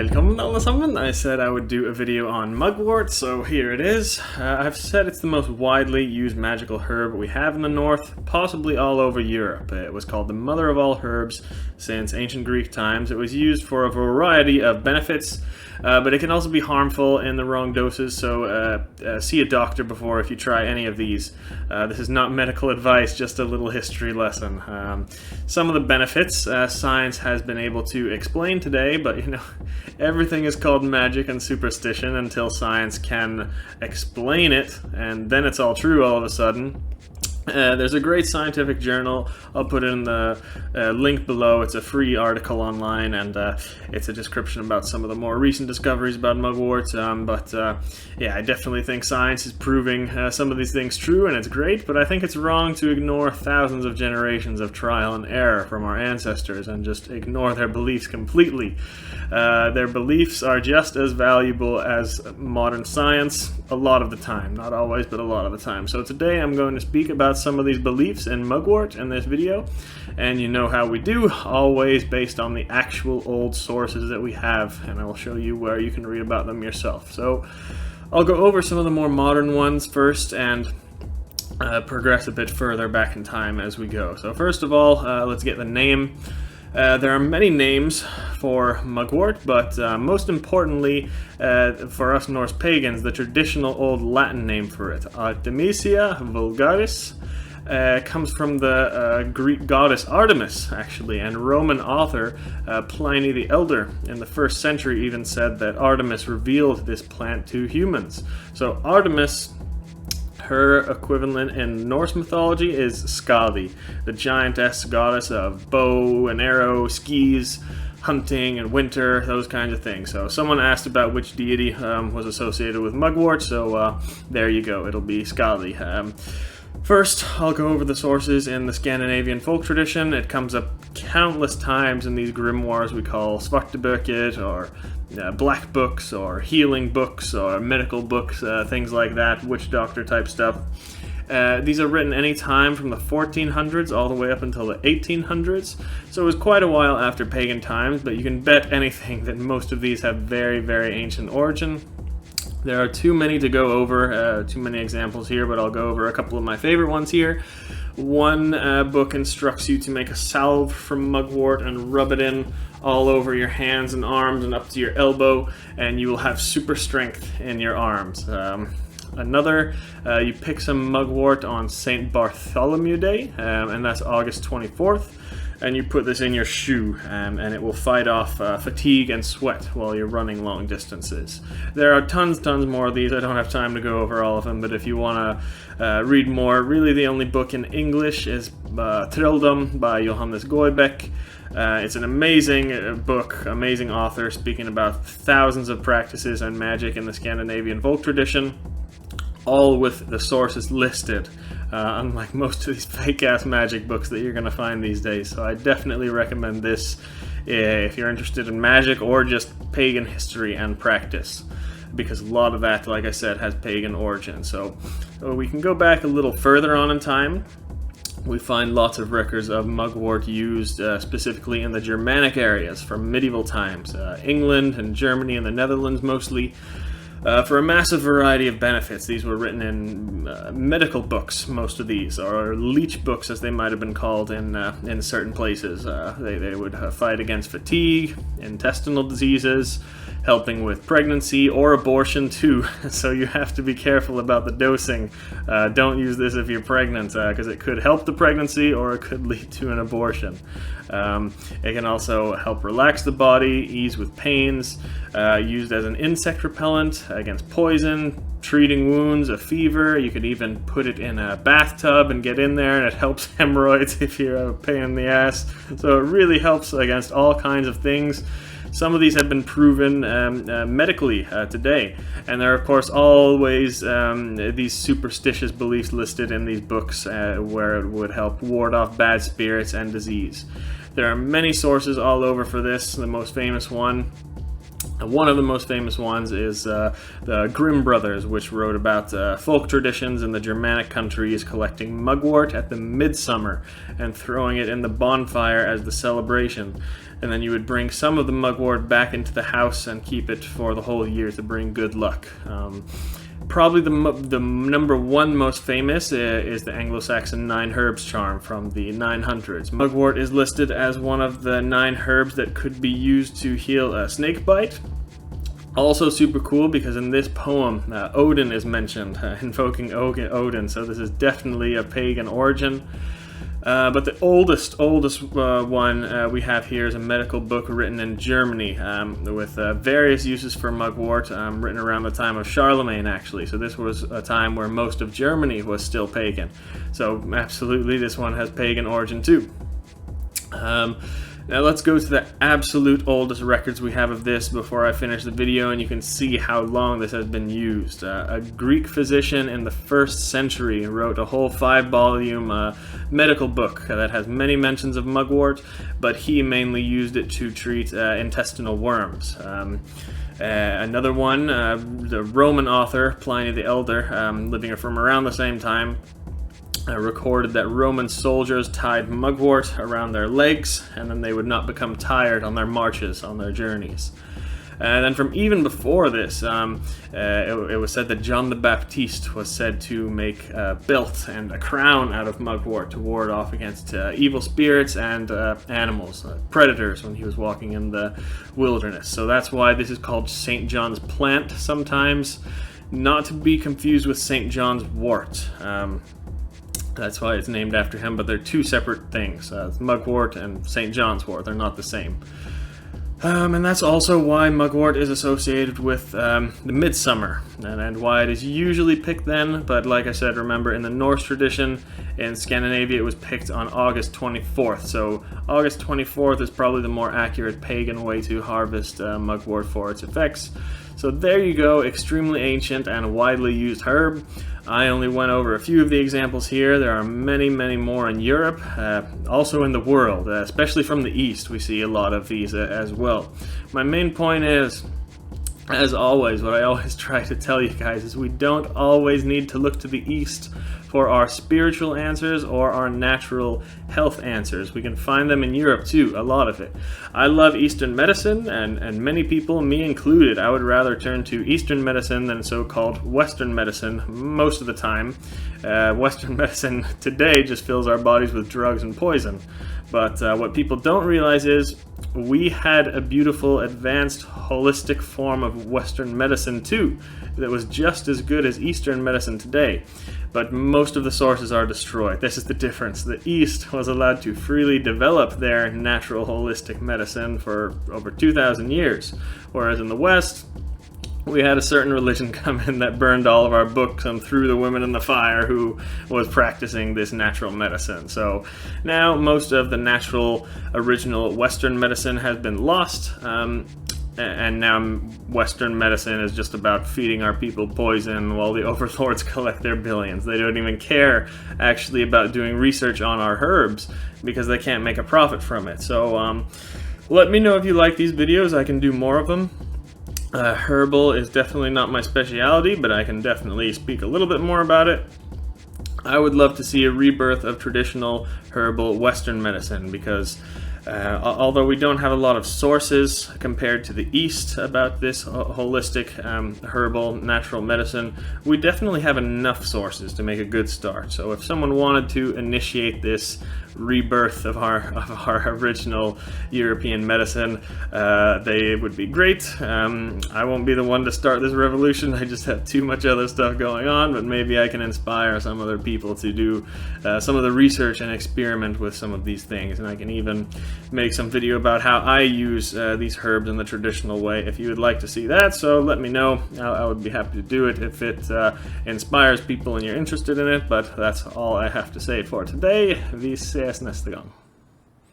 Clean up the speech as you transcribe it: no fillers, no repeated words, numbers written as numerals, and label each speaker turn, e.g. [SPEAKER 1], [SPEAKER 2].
[SPEAKER 1] Welcome alle sammen. I said I would do a video on mugwort, so here it is. I've said it's the most widely used magical herb we have in the north, possibly all over Europe. It was called the mother of all herbs since ancient Greek times. It was used for a variety of benefits, but it can also be harmful in the wrong doses, so see a doctor before if you try any of these. This is not medical advice, just a little history lesson. Some of the benefits science has been able to explain today, but you know, everything is called magic and superstition until science can explain it, and then it's all true all of a sudden. There's a great scientific journal. I'll put in the link below. It's a free article online, and it's a description about some of the more recent discoveries about mugwort. Yeah, I definitely think science is proving some of these things true, and it's great, but I think it's wrong to ignore thousands of generations of trial and error from our ancestors and just ignore their beliefs completely. Their beliefs are just as valuable as modern science a lot of the time. Not always, but a lot of the time. So today I'm going to speak about some of these beliefs in mugwort in this video, and you know how we do, always based on the actual old sources that we have, and I will show you where you can read about them yourself. So I'll go over some of the more modern ones first and progress a bit further back in time as we go. So first of all, let's get the name. There are many names for mugwort, but most importantly, for us Norse pagans, the traditional old Latin name for it, Artemisia Vulgaris, comes from the Greek goddess Artemis, actually, and Roman author Pliny the Elder in the 1st century even said that Artemis revealed this plant to humans. So Artemis, her equivalent in Norse mythology is Skadi, the giantess goddess of bow and arrow, skis, hunting and winter, those kinds of things. So someone asked about which deity was associated with mugwort, so there you go, it'll be Skadi. First, I'll go over the sources in the Scandinavian folk tradition. It comes up countless times in these grimoires we call svarteböcker, or black books, or healing books, or medical books, things like that, witch doctor type stuff. These are written any time from the 1400s all the way up until the 1800s, so it was quite a while after pagan times, but you can bet anything that most of these have very, very ancient origin. There are too many to go over, too many examples here, but I'll go over a couple of my favorite ones here. One book instructs you to make a salve from mugwort and rub it in all over your hands and arms and up to your elbow, and you will have super strength in your arms. Another, you pick some mugwort on St. Bartholomew Day, and that's August 24th. And you put this in your shoe, and it will fight off fatigue and sweat while you're running long distances. There are tons more of these. I don't have time to go over all of them, but if you want to read more, really the only book in English is Trolldom by Johannes Goibeck. It's an amazing book, amazing author, speaking about thousands of practices and magic in the Scandinavian folk tradition, all with the sources listed. Unlike most of these fake-ass magic books that you're going to find these days. So I definitely recommend this if you're interested in magic or just pagan history and practice, because a lot of that, like I said, has pagan origin. So we can go back a little further on in time. We find lots of records of mugwort used specifically in the Germanic areas from medieval times, England and Germany and the Netherlands mostly. For a massive variety of benefits. These were written in medical books, most of these, or leech books as they might have been called in certain places. They would fight against fatigue, intestinal diseases, helping with pregnancy or abortion too, so you have to be careful about the dosing. Don't use this if you're pregnant, because it could help the pregnancy or it could lead to an abortion. It can also help relax the body, ease with pains, used as an insect repellent against poison, treating wounds, a fever. You could even put it in a bathtub and get in there, and it helps hemorrhoids if you're a pain in the ass. So it really helps against all kinds of things. Some of these have been proven medically today, and there are of course always these superstitious beliefs listed in these books where it would help ward off bad spirits and disease. There are many sources all over for this. The most famous one, one of the most famous ones, is the Grimm brothers, which wrote about folk traditions in the Germanic countries collecting mugwort at the midsummer and throwing it in the bonfire as the celebration. and then you would bring some of the mugwort back into the house and keep it for the whole year to bring good luck. Probably the number one most famous is the Anglo-Saxon Nine Herbs Charm from the 900s. Mugwort is listed as one of the 9 herbs that could be used to heal a snake bite. Also super cool because in this poem, Odin is mentioned, invoking Odin, so this is definitely a pagan origin. But the oldest one we have here is a medical book written in Germany with various uses for mugwort, written around the time of Charlemagne, actually. So this was a time where most of Germany was still pagan. So absolutely, this one has pagan origin too. Now let's go to the absolute oldest records we have of this before I finish the video, and you can see how long this has been used. A Greek physician in the 1st century wrote a whole 5-volume medical book that has many mentions of mugwort, but he mainly used it to treat intestinal worms. Another one, the Roman author, Pliny the Elder, living from around the same time, recorded that Roman soldiers tied mugwort around their legs, and then they would not become tired on their marches, on their journeys. And then from even before this, it was said that John the Baptist was said to make a belt and a crown out of mugwort to ward off against evil spirits and animals, predators, when he was walking in the wilderness. So that's why this is called St. John's plant sometimes, not to be confused with St. John's wort. That's why it's named after him, but they're two separate things. Mugwort and St. John's wort, they're not the same. And that's also why mugwort is associated with the midsummer, and why it is usually picked then, but like I said, remember in the Norse tradition, in Scandinavia it was picked on August 24th, so August 24th is probably the more accurate pagan way to harvest mugwort for its effects. So there you go, extremely ancient and widely used herb. I only went over a few of the examples here. There are many, many more in Europe, also in the world, especially from the East. We see a lot of these as well. My main point is, as always, what I always try to tell you guys is we don't always need to look to the East for our spiritual answers or our natural health answers. We can find them in Europe too, a lot of it. I love Eastern medicine, and many people, me included, I would rather turn to Eastern medicine than so-called Western medicine most of the time. Western medicine today just fills our bodies with drugs and poison. But what people don't realize is we had a beautiful, advanced, holistic form of Western medicine too that was just as good as Eastern medicine today. But most of the sources are destroyed. This is the difference. The East was allowed to freely develop their natural holistic medicine for over 2,000 years, whereas in the West, we had a certain religion come in that burned all of our books and threw the women in the fire who was practicing this natural medicine. So now most of the natural original Western medicine has been lost, and now Western medicine is just about feeding our people poison while the overlords collect their billions. They don't even care actually about doing research on our herbs because they can't make a profit from it. So let me know if you like these videos. I can do more of them. Herbal is definitely not my specialty, but I can definitely speak a little bit more about it. I would love to see a rebirth of traditional herbal Western medicine because although we don't have a lot of sources compared to the East about this holistic herbal natural medicine, we definitely have enough sources to make a good start. So if someone wanted to initiate this rebirth of our original European medicine, they would be great. I won't be the one to start this revolution. I just have too much other stuff going on, but maybe I can inspire some other people to do some of the research and experiment with some of these things, and I can even make some video about how I use these herbs in the traditional way if you would like to see that. So let me know. I would be happy to do it if it inspires people and you're interested in it, but that's all I have to say for today. Vi ses nästa gång.